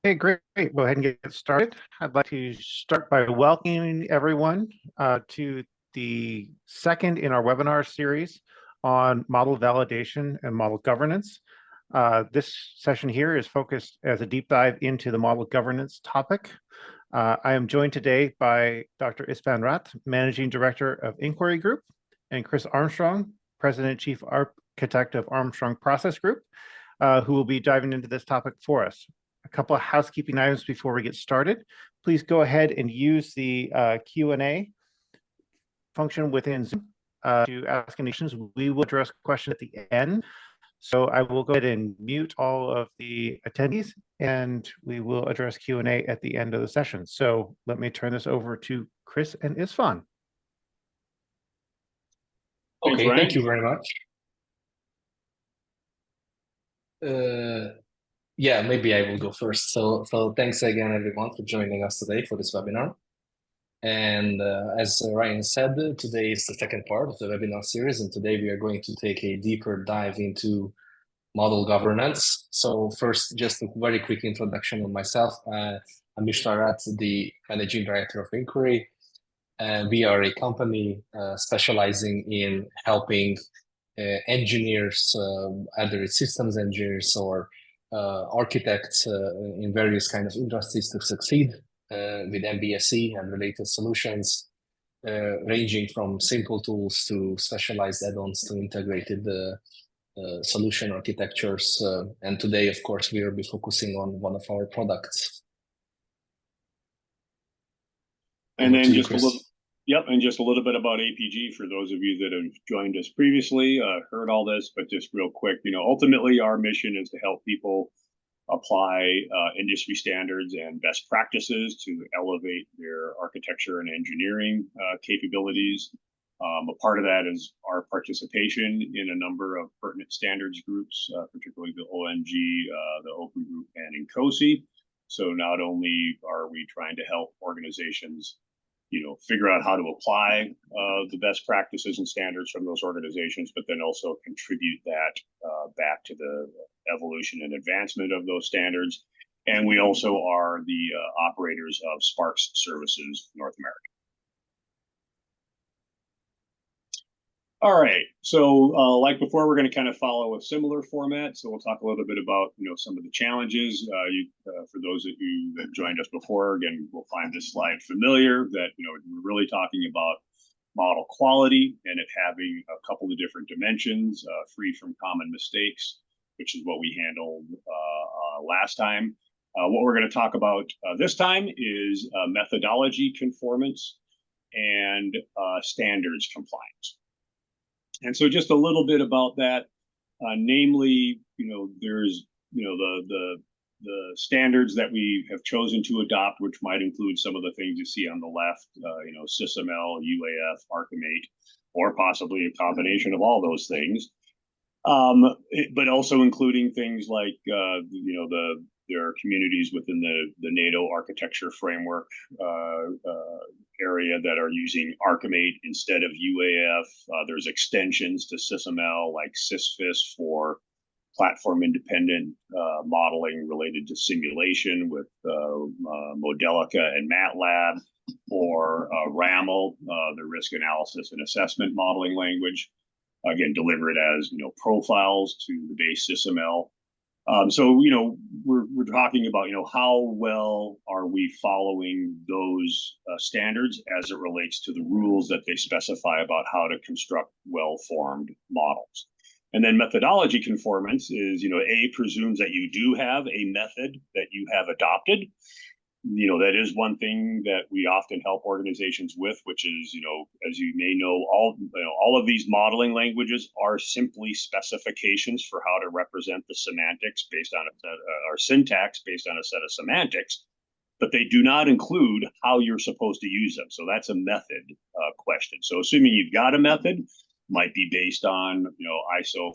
Hey, great. We'll go ahead and get started. I'd like to start by welcoming everyone to the second in our webinar series on model validation and model governance. This session here is focused as a deep dive into the model governance topic. I am joined today by Dr. István Rath, Managing Director of IncQuery Group, and Chris Armstrong, President and Chief Architect of Armstrong Process Group, who will be diving into this topic for us. A couple of housekeeping items before we get started. Please go ahead and use the Q&A function within Zoom to ask any questions. We will address questions at the end. So I will go ahead and mute all of the attendees, and we will address Q&A at the end of the session. So let me turn this over to Chris and István. Okay, thank you very much. Yeah, maybe I will go first. So thanks again, everyone, for joining us today for this webinar. And as Ryan said, today is the second part of the webinar series, and today we are going to take a deeper dive into model governance. So first, just a very quick introduction of myself. I'm István Rath, the Managing Director of IncQuery. We are a company specializing in helping engineers, either it's systems engineers or architects in various kinds of industries to succeed with MBSE and related solutions, ranging from simple tools to specialized add-ons to integrated solution architectures. And today, of course, we will be focusing on one of our products. And then just a little, and just a little bit about APG for those of you that have joined us previously, heard all this, but just real quick, ultimately our mission is to help people apply industry standards and best practices to elevate their architecture and engineering capabilities. A part of that is our participation in a number of pertinent standards groups, particularly the ONG, the Open Group, and IncQuery. So not only are we trying to help organizations figure out how to apply the best practices and standards from those organizations, but then also contribute that back to the evolution and advancement of those standards. And we also are the operators of Sparks Services North America. All right, so like before, we're going to kind of follow a similar format. So we'll talk a little bit about some of the challenges. For those of you that joined us before, again, we'll find this slide familiar. That we're really talking about model quality and it having a couple of different dimensions, free from common mistakes, which is what we handled last time. What we're going to talk about this time is methodology conformance and standards compliance. And so just a little bit about that, namely, there's, the standards that we have chosen to adopt, which might include some of the things you see on the left, SysML, UAF, Archimate, or possibly a combination of all those things. But also including things like, there are communities within the NATO architecture framework area that are using Archimate instead of UAF. There's extensions to SysML like SysFIS for platform independent modeling related to simulation with Modelica and MATLAB, or RAML, the risk analysis and assessment modeling language, again, delivered as profiles to the base SysML. So we're talking about how well are we following those standards as it relates to the rules that they specify about how to construct well-formed models. And then methodology conformance is presumes that you do have a method that you have adopted. That is one thing that we often help organizations with, which is, as you may know, all of these modeling languages are simply specifications for how to represent the semantics based on or syntax based on a set of semantics, but they do not include how you're supposed to use them. So that's a method question. So assuming you've got a method, might be based on, ISO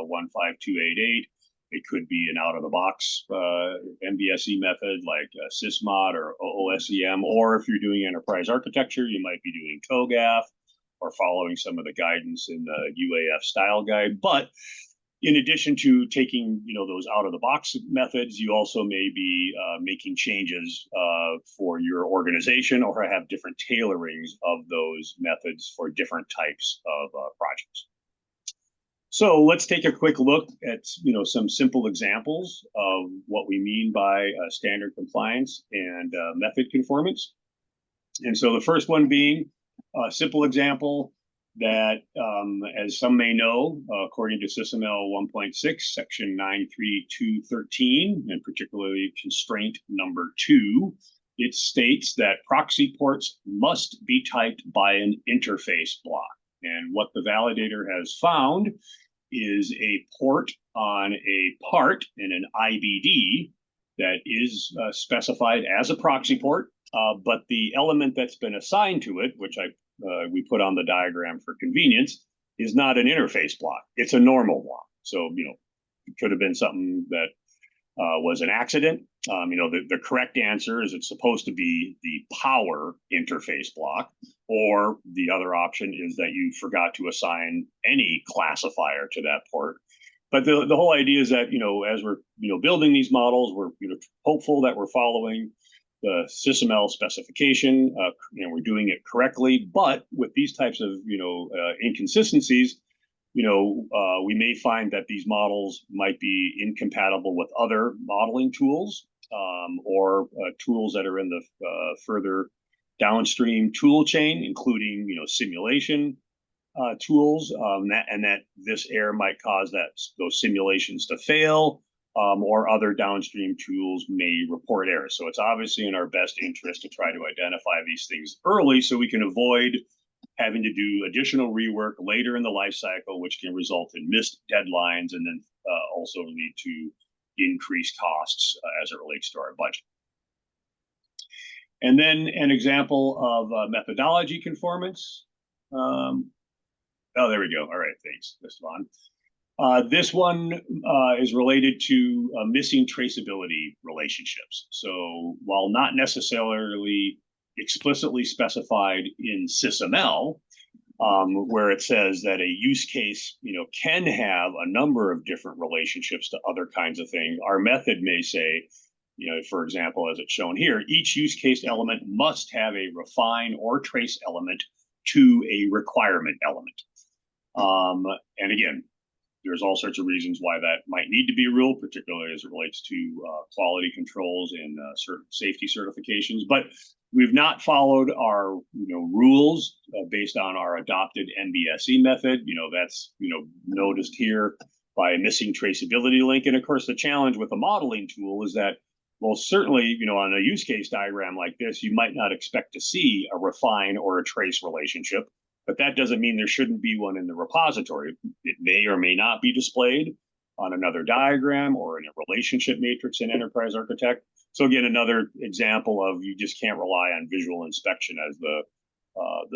15288. It could be an out-of-the-box MBSE method like SysMod or OOSEM, or if you're doing enterprise architecture, you might be doing TOGAF or following some of the guidance in the UAF style guide. But In addition to taking, those out of the box methods, you also may be making changes for your organization or have different tailorings of those methods for different types of projects. So let's take a quick look at, some simple examples of what we mean by standard compliance and method conformance. And so the first one being a simple example that, as some may know, according to SysML 1.6, section 93213, and particularly constraint number 2, it states that proxy ports must be typed by an interface block. And what the validator has found is a port on a part in an IBD that is specified as a proxy port, but the element that's been assigned to it, which we put on the diagram for convenience, is not an interface block. It's a normal block. So, it could have been something that was an accident. The correct answer is it's supposed to be the power interface block, or the other option is that you forgot to assign any classifier to that port. But the whole idea is that, as we're, building these models, we're, hopeful that we're following the SysML specification, we're doing it correctly. But with these types of, inconsistencies, we may find that these models might be incompatible with other modeling tools, or tools that are in the further downstream tool chain, including, simulation tools, and that this error might cause those simulations to fail, or other downstream tools may report errors. So it's obviously in our best interest to try to identify these things early so we can avoid having to do additional rework later in the life cycle, which can result in missed deadlines and then also lead to increased costs as it relates to our budget. And then an example of methodology conformance. Oh, there we go. All right, thanks, Esteban. This one is related to missing traceability relationships. So while not necessarily explicitly specified in SysML, where it says that a use case, can have a number of different relationships to other kinds of things, our method may say, for example, as it's shown here, each use case element must have a refine or trace element to a requirement element. And again, there's all sorts of reasons why that might need to be a rule, particularly as it relates to quality controls and safety certifications. But we've not followed our rules based on our adopted MBSE method. That's noticed here by a missing traceability link. And of course, the challenge with a modeling tool is that, well, certainly, on a use case diagram like this, you might not expect to see a refine or a trace relationship. But that doesn't mean there shouldn't be one in the repository. It may or may not be displayed on another diagram or in a relationship matrix in Enterprise Architect. So again, another example of you just can't rely on visual inspection as the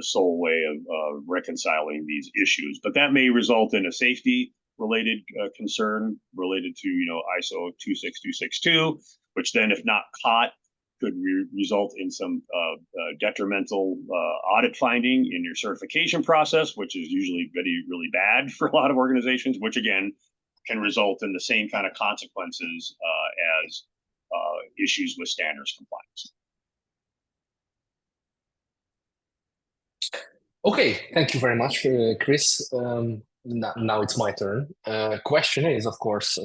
sole way of reconciling these issues. But that may result in a safety-related concern related to ISO 26262, which then, if not caught, could result in some detrimental audit finding in your certification process, which is usually really bad for a lot of organizations, which again can result in the same kind of consequences as issues with standards compliance. Okay, thank you very much, Chris. Now it's my turn. Question is, of course,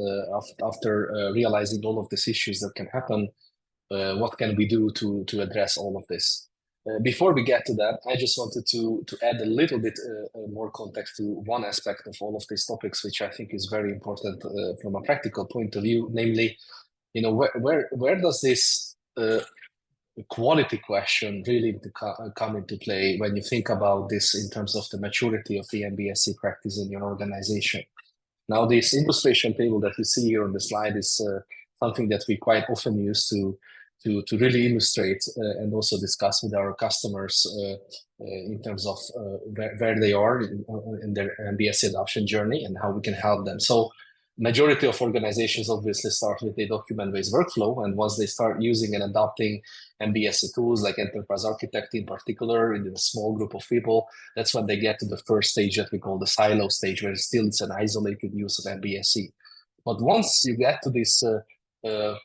after realizing all of these issues that can happen, what can we do to address all of this? Before we get to that, I just wanted to add a little bit more context to one aspect of all of these topics, which I think is very important from a practical point of view, namely, where does this quality question really come into play when you think about this in terms of the maturity of the MBSE practice in your organization? Now, this illustration table that you see here on the slide is something that we quite often use to really illustrate and also discuss with our customers in terms of where they are in their MBSE adoption journey and how we can help them. So majority of organizations obviously start with a document-based workflow, and once they start using and adopting MBSE tools like Enterprise Architect in particular, in a small group of people, that's when they get to the first stage that we call the silo stage, where still it's an isolated use of MBSE. But once you get to this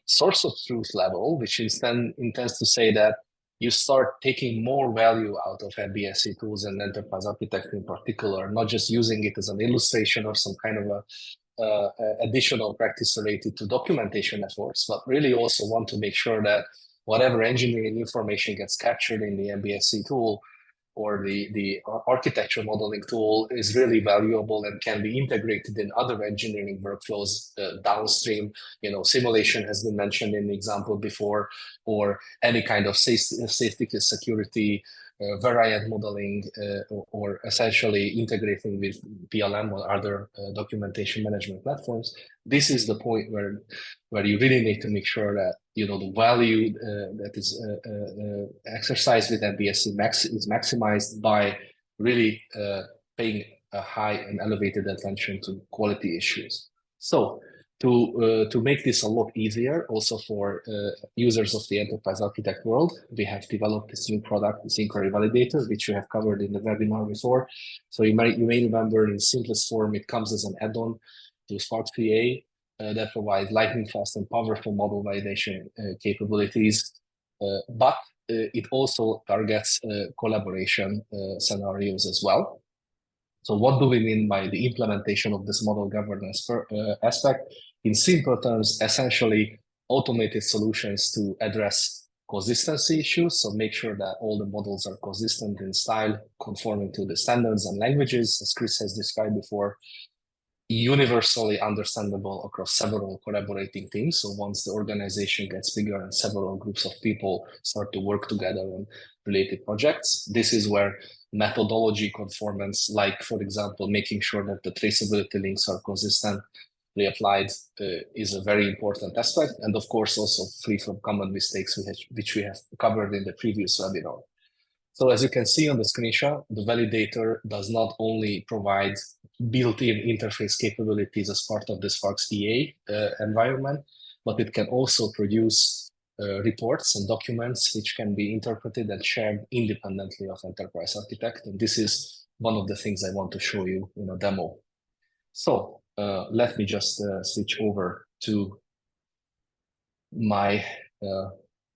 source of truth level, which is then intends to say that you start taking more value out of MBSE tools and Enterprise Architect in particular, not just using it as an illustration or some kind of a additional practice related to documentation efforts, but really also want to make sure that whatever engineering information gets captured in the MBSE tool or the architecture modeling tool is really valuable and can be integrated in other engineering workflows downstream. Simulation has been mentioned in the example before, or any kind of safety security, variant modeling, or essentially integrating with PLM or other documentation management platforms. This is the point where you really need to make sure that the value that is exercised with MBSE is maximized by really paying a high and elevated attention to quality issues. So to make this a lot easier also for users of the Enterprise Architect world, we have developed this new product, this IncQuery Validator, which we have covered in the webinar before. So you may remember in simplest form, it comes as an add-on to Spark PA that provides lightning fast and powerful model validation capabilities, but it also targets collaboration scenarios as well. So what do we mean by the implementation of this model governance aspect? In simple terms, essentially automated solutions to address consistency issues. So make sure that all the models are consistent in style, conforming to the standards and languages, as Chris has described before, universally understandable across several collaborating teams. So once the organization gets bigger and several groups of people start to work together on related projects, this is where methodology conformance, like for example, making sure that the traceability links are consistently applied, is a very important aspect. And of course, also free from common mistakes, which we have covered in the previous webinar. So as you can see on the screenshot, the validator does not only provide built-in interface capabilities as part of the Sparks EA environment, but it can also produce reports and documents which can be interpreted and shared independently of Enterprise Architect. And this is one of the things I want to show you in a demo. So let me just switch over to my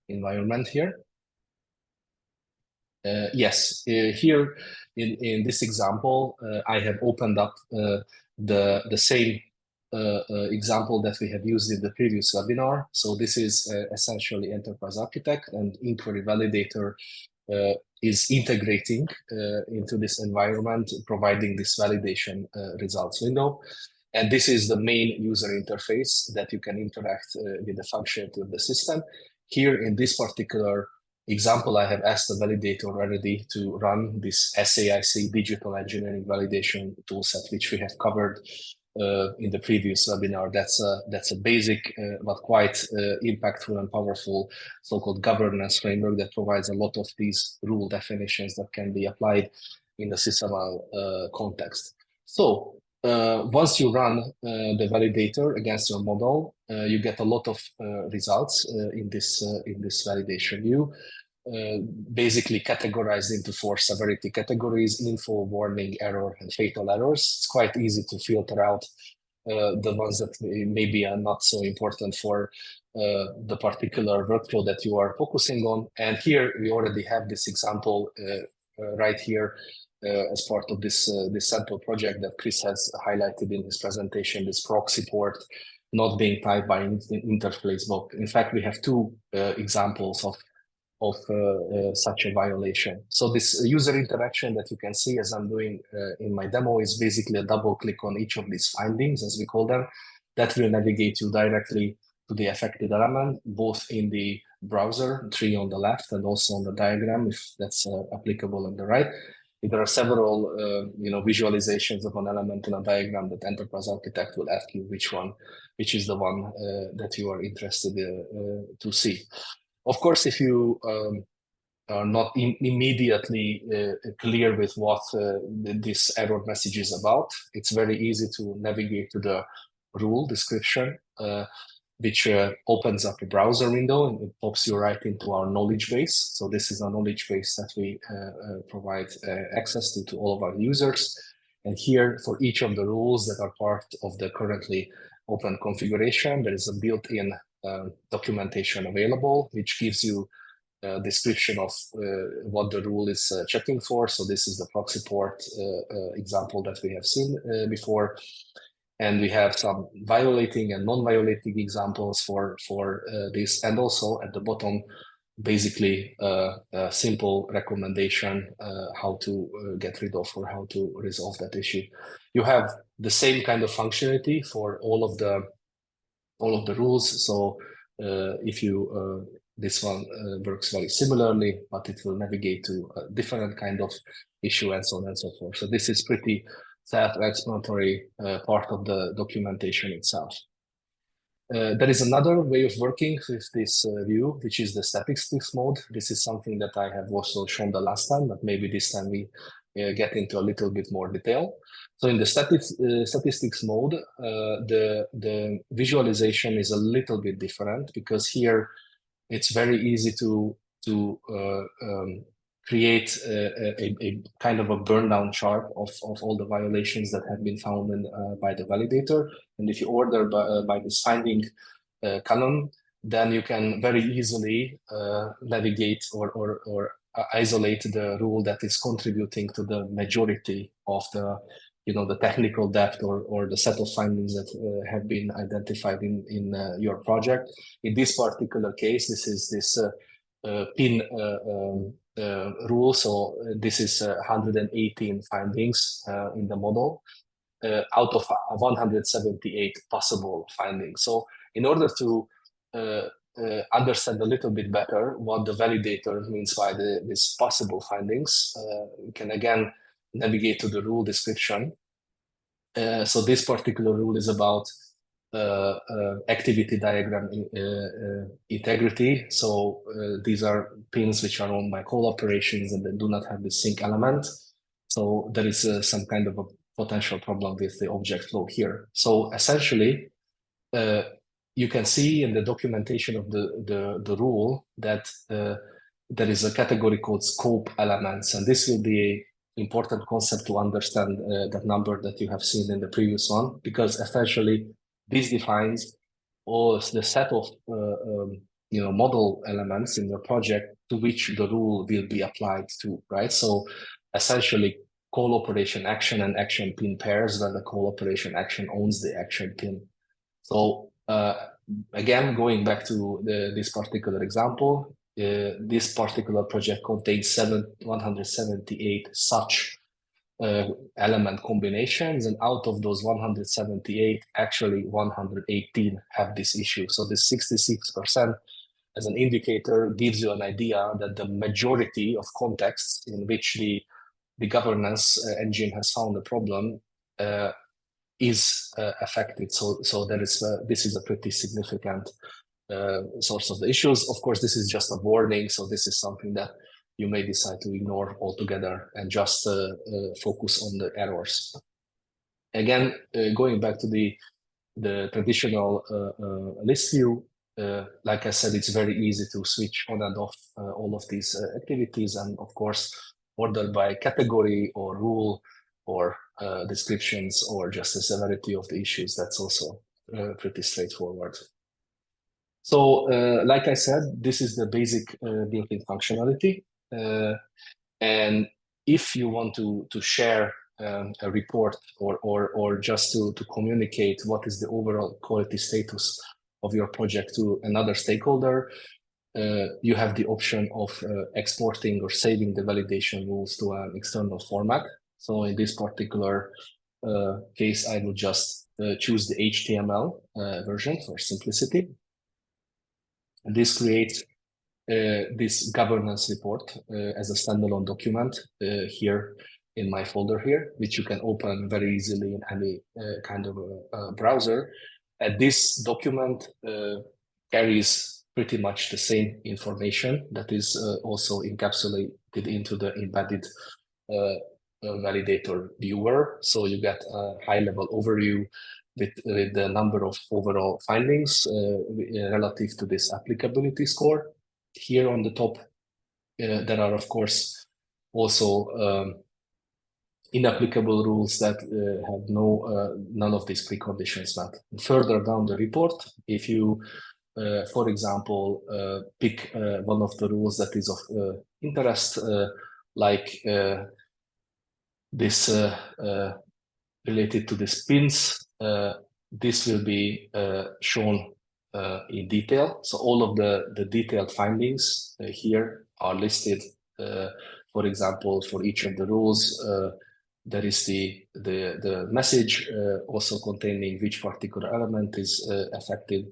environment here. Yes, here in this example, I have opened up the same example that we have used in the previous webinar. So this is essentially Enterprise Architect, and IncQuery Validator is integrating into this environment, providing this validation results window. And this is the main user interface that you can interact with the functionality of the system. Here in this particular example, I have asked the validator already to run this SAIC digital engineering validation toolset, which we have covered in the previous webinar. That's a basic but quite impactful and powerful so-called governance framework that provides a lot of these rule definitions that can be applied in the SysML context. So once you run the validator against your model, you get a lot of results in this validation view, basically categorized into 4 severity categories: info, warning, error, and fatal errors. It's quite easy to filter out the ones that maybe are not so important for the particular workflow that you are focusing on. And here we already have this example right here as part of this sample project that Chris has highlighted in his presentation, this proxy port not being typed by interface book. In fact, we have 2 examples of such a violation. So this user interaction that you can see as I'm doing in my demo is basically a double click on each of these findings, as we call them, that will navigate you directly to the affected element, both in the browser, 3 on the left, and also on the diagram, if that's applicable on the right. There are several visualizations of an element in a diagram that Enterprise Architect will ask you which is the one that you are interested to see. Of course, if you are not immediately clear with what this error message is about, it's very easy to navigate to the rule description, which opens up a browser window and it pops you right into our knowledge base. So this is a knowledge base that we provide access to all of our users. And here, for each of the rules that are part of the currently open configuration, there is a built-in documentation available, which gives you a description of what the rule is checking for. So this is the proxy port example that we have seen before. And we have some violating and non-violating examples for this. And also at the bottom, basically a simple recommendation how to get rid of or how to resolve that issue. You have the same kind of functionality for all of the rules. So if you this one works very similarly, but it will navigate to a different kind of issue and so on and so forth. So this is pretty self-explanatory part of the documentation itself. There is another way of working with this view, which is the statistics mode. This is something that I have also shown the last time, but maybe this time we get into a little bit more detail. So in the statistics mode, the visualization is a little bit different, because here it's very easy to create a kind of a burn down chart of all the violations that have been found by the validator. And if you order by this finding column, then you can very easily navigate or isolate the rule that is contributing to the majority of the the technical depth or the set of findings that have been identified in your project. In this particular case, this is this PIN rule. So this is 118 findings in the model out of 178 possible findings. So in order to understand a little bit better what the validator means by these possible findings, we can again navigate to the rule description. So this particular rule is about activity diagram integrity. So these are pins which are owned by call operations and they do not have the sync element. So there is some kind of a potential problem with the object flow here. So essentially, you can see in the documentation of the rule that there is a category called scope elements, and this will be an important concept to understand that number that you have seen in the previous one, because essentially this defines all the set of model elements in the project to which the rule will be applied to, right? So essentially call operation action and action pin pairs where the call operation action owns the action pin. So again, going back to this particular example, this particular project contains 178 such element combinations, and out of those 178, actually 118 have this issue. So this 66% as an indicator gives you an idea that the majority of contexts in which the governance engine has found a problem is affected. So there is this is a pretty significant source of the issues. Of course, this is just a warning, so this is something that you may decide to ignore altogether and just focus on the errors. Again, going back to the traditional list view, like I said, it's very easy to switch on and off all of these activities, and of course, order by category or rule or descriptions or just the severity of the issues. That's also pretty straightforward. So, like I said, this is the basic built-in functionality. And if you want to share a report or just to communicate what is the overall quality status of your project to another stakeholder, you have the option of exporting or saving the validation rules to an external format. So in this particular case, I would just choose the HTML version for simplicity. And this creates this governance report as a standalone document here in my folder here, which you can open very easily in any kind of a browser. And this document carries pretty much the same information that is also encapsulated into the embedded validator viewer. So you get a high-level overview with the number of overall findings relative to this applicability score. Here on the top, there are, of course, also inapplicable rules that have none of these preconditions met. Further down the report, if you, for example, pick one of the rules that is of interest, like this related to the spins, this will be shown in detail. So all of the detailed findings here are listed. For example, for each of the rules, there is the message also containing which particular element is affected,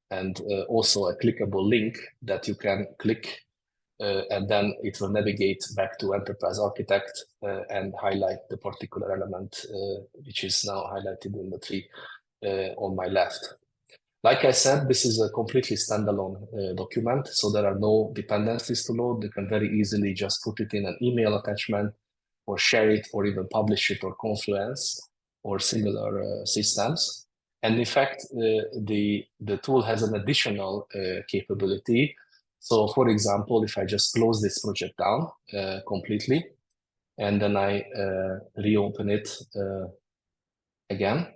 and also a clickable link that you can click, and then it will navigate back to Enterprise Architect and highlight the particular element, which is now highlighted in the tree on my left. Like I said, this is a completely standalone document, so there are no dependencies to load. You can very easily just put it in an email attachment, or share it, or even publish it on Confluence or similar systems. And in fact, the tool has an additional capability. So for example, if I just close this project down completely, and then I reopen it again.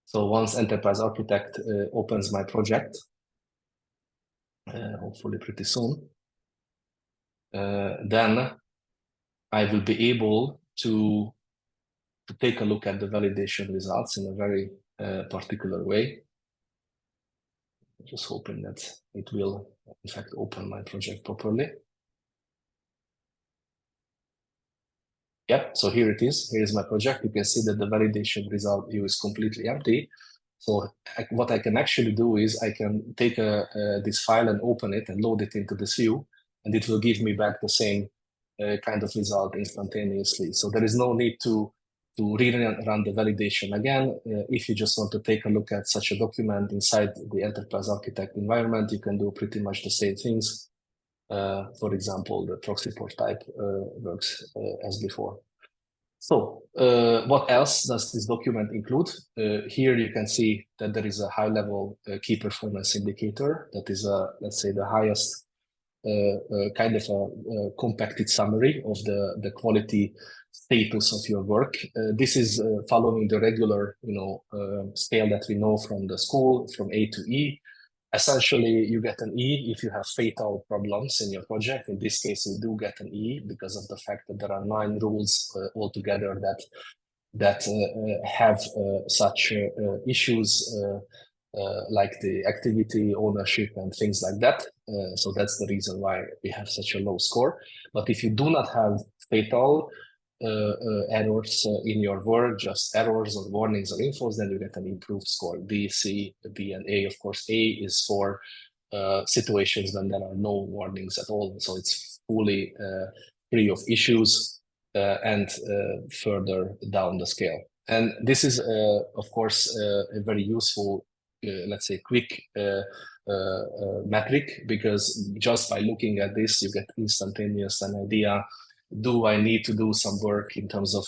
So once Enterprise Architect opens my project, hopefully pretty soon, then I will be able to take a look at the validation results in a very particular way. Just hoping that it will, in fact, open my project properly. Yep, so here it is. Here is my project. You can see that the validation result view is completely empty. So what I can actually do is I can take this file and open it and load it into this view, and it will give me back the same kind of result instantaneously. So there is no need to rerun the validation again. If you just want to take a look at such a document inside the Enterprise Architect environment, you can do pretty much the same things. For example, the proxy port type works as before. So what else does this document include? Here you can see that there is a high-level key performance indicator that is, let's say, the highest kind of a compacted summary of the quality status of your work. This is following the regular, scale that we know from the school, from A to E. Essentially, you get an E if you have fatal problems in your project. In this case, you do get an E because of the fact that there are 9 rules altogether that have such issues, like the activity ownership and things like that. So that's the reason why we have such a low score. But if you do not have fatal errors in your work, just errors or warnings or infos, then you get an improved score. B, C, B, and A. Of course, A is for situations when there are no warnings at all. So it's fully free of issues and further down the scale. And this is, of course, a very useful, let's say, quick metric, because just by looking at this, you get instantaneous an idea. Do I need to do some work in terms of,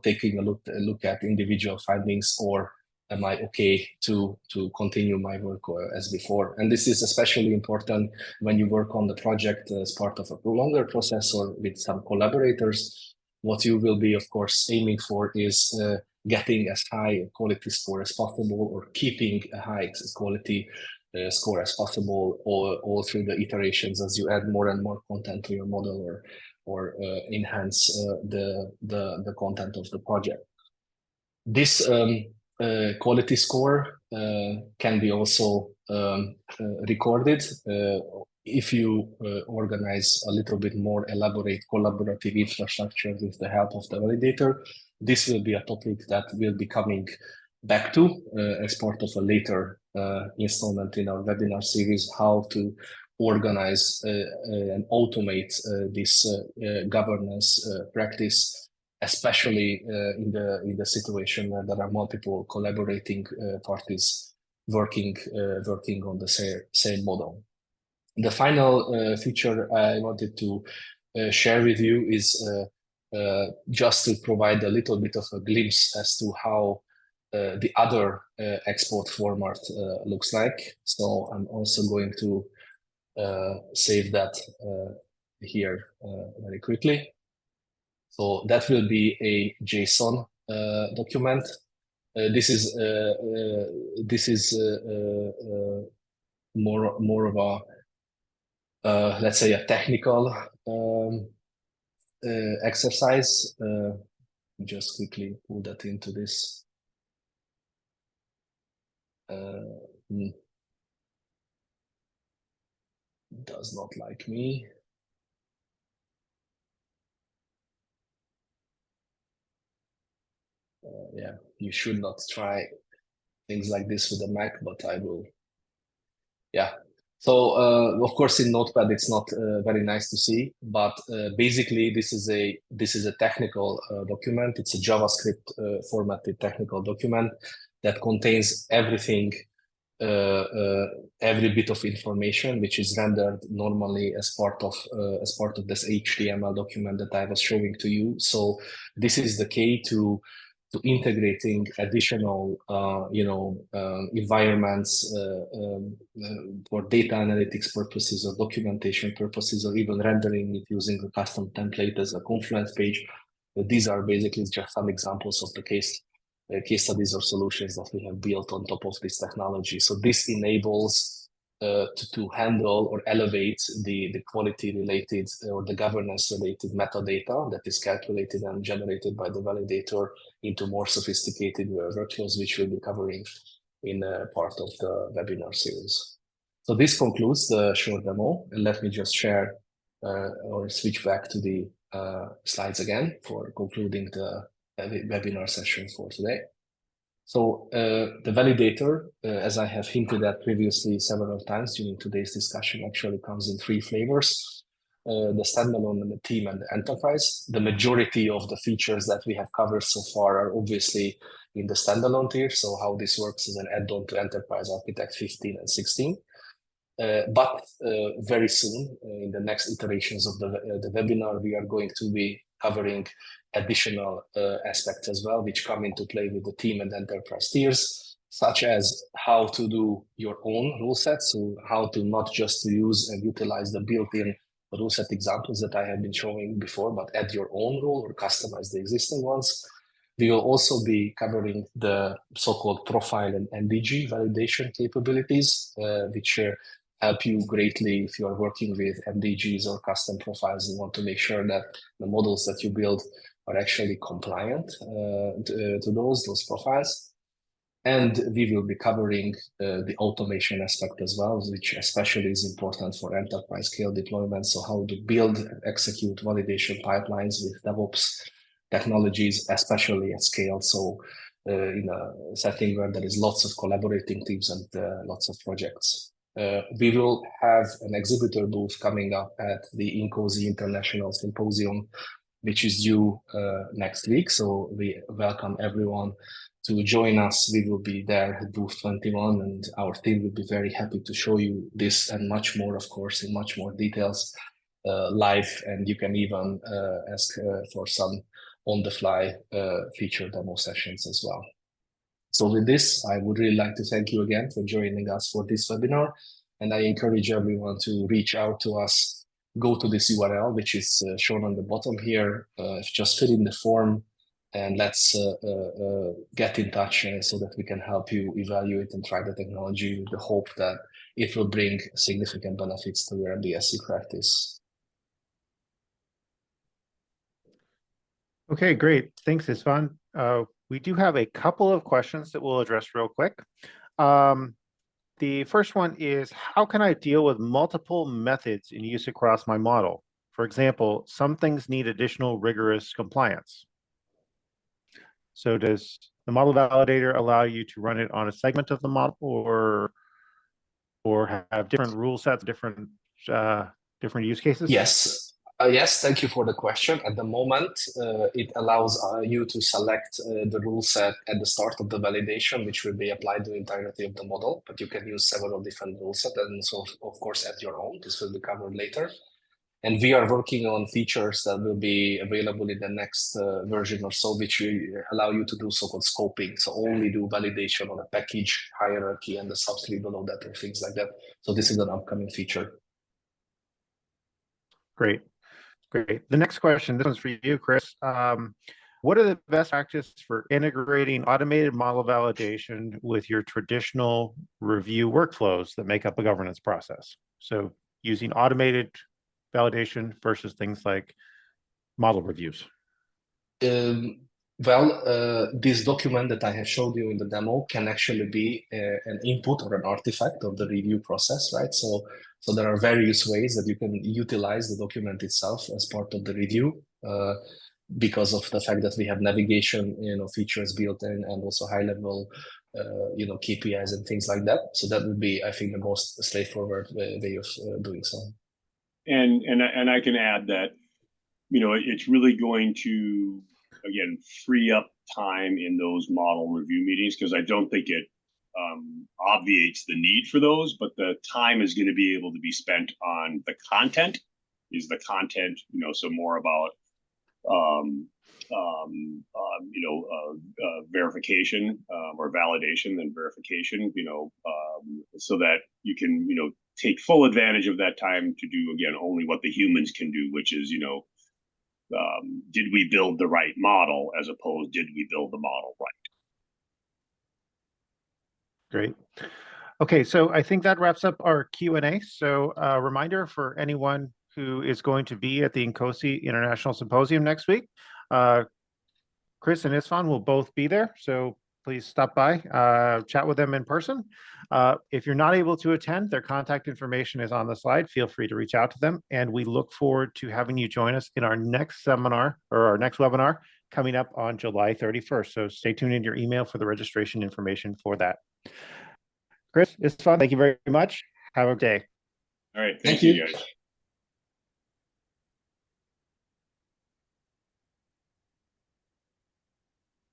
taking a look at individual findings, or am I okay to continue my work as before? And this is especially important when you work on the project as part of a longer process or with some collaborators. What you will be, of course, aiming for is getting as high a quality score as possible, or keeping a high quality score as possible, all through the iterations as you add more and more content to your model, or enhance the content of the project. This quality score can be also recorded if you organize a little bit more elaborate collaborative infrastructure with the help of the validator. This will be a topic that we'll be coming back to as part of a later installment in our webinar series, how to organize and automate this governance practice, especially in the situation where there are multiple collaborating parties working on the same model. The final feature I wanted to share with you is just to provide a little bit of a glimpse as to how the other export format looks like. So I'm also going to save that here very quickly. So that will be a JSON document. This is more of a let's say a technical exercise. Just quickly pull that into this. Does not like me. Yeah, you should not try things like this with a Mac, but I will. Yeah. So of course in Notepad it's not very nice to see, but basically this is a technical document. It's a JavaScript formatted technical document that contains everything, every bit of information which is rendered normally as part of this HTML document that I was showing to you. So this is the key to integrating additional, environments for data analytics purposes or documentation purposes, or even rendering it using a custom template as a Confluence page. These are basically just some examples of the case studies or solutions that we have built on top of this technology. So this enables to handle or elevate the quality related or the governance related metadata that is calculated and generated by the validator into more sophisticated workflows, which we'll be covering in part of the webinar series. So this concludes the short demo, and let me just share or switch back to the slides again for concluding the webinar session for today. So the validator, as I have hinted at previously several times during today's discussion, actually comes in three flavors: the standalone, the team, and the enterprise. The majority of the features that we have covered so far are obviously in the standalone tier. So how this works is an add-on to Enterprise Architect 15 and 16. But very soon, in the next iterations of the webinar, we are going to be covering additional aspects as well, which come into play with the team and enterprise tiers, such as how to do your own rule sets, so how to not just to use and utilize the built-in rule set examples that I have been showing before, but add your own rule or customize the existing ones. We will also be covering the so-called profile and MDG validation capabilities, which help you greatly if you are working with MDGs or custom profiles and want to make sure that the models that you build are actually compliant to those profiles. And we will be covering the automation aspect as well, which especially is important for enterprise scale deployments. So how to build and execute validation pipelines with DevOps technologies, especially at scale. So in a setting where there is lots of collaborating teams and lots of projects. We will have an exhibitor booth coming up at the IncQuery International Symposium, which is due next week. So we welcome everyone to join us. We will be there at booth 21, and our team will be very happy to show you this and much more, of course, in much more details live. And you can even ask for some on-the-fly feature demo sessions as well. So with this, I would really like to thank you again for joining us for this webinar. And I encourage everyone to reach out to us, go to this URL, which is shown on the bottom here, just fill in the form, and let's get in touch so that we can help you evaluate and try the technology with the hope that it will bring significant benefits to your MBSE practice. Okay, great. Thanks, Isvan. We do have a couple of questions that we'll address real quick. The first one is, how can I deal with multiple methods in use across my model? For example, some things need additional rigorous compliance. So does the model validator allow you to run it on a segment of the model, or have different rule sets, different use cases? Yes. Yes, thank you for the question. At the moment, it allows you to select the rule set at the start of the validation, which will be applied to the entirety of the model, but you can use several different rule sets, and so, of course, add your own. This will be covered later. And we are working on features that will be available in the next version or so, which will allow you to do so-called scoping. So only do validation on a package hierarchy and the subtree below that or things like that. So this is an upcoming feature. Great. Great. The next question, this one's for you, Chris. What are the best practices for integrating automated model validation with your traditional review workflows that make up a governance process? So using automated validation versus things like model reviews. This document that I have showed you in the demo can actually be an input or an artifact of the review process, right? So there are various ways that you can utilize the document itself as part of the review because of the fact that we have navigation, features built in, and also high-level, KPIs and things like that. So that would be, I think, the most straightforward way of doing so. And I can add that, it's really going to, again, free up time in those model review meetings, because I don't think it obviates the need for those, but the time is going to be able to be spent on the content. Is the content, so more about verification or validation than verification, so that you can, take full advantage of that time to do, again, only what the humans can do, which is, did we build the right model, as opposed, did we build the model right? Great. Okay, so I think that wraps up our Q&A. So a reminder for anyone who is going to be at the IncQuery International Symposium next week, Chris and Isfan will both be there. So please stop by, chat with them in person. If you're not able to attend, their contact information is on the slide. Feel free to reach out to them. And we look forward to having you join us in our next seminar or our next webinar coming up on July 31st. So stay tuned in your email for the registration information for that. Chris, Isfan, thank you very much. Have a good day. All right. Thank you, guys.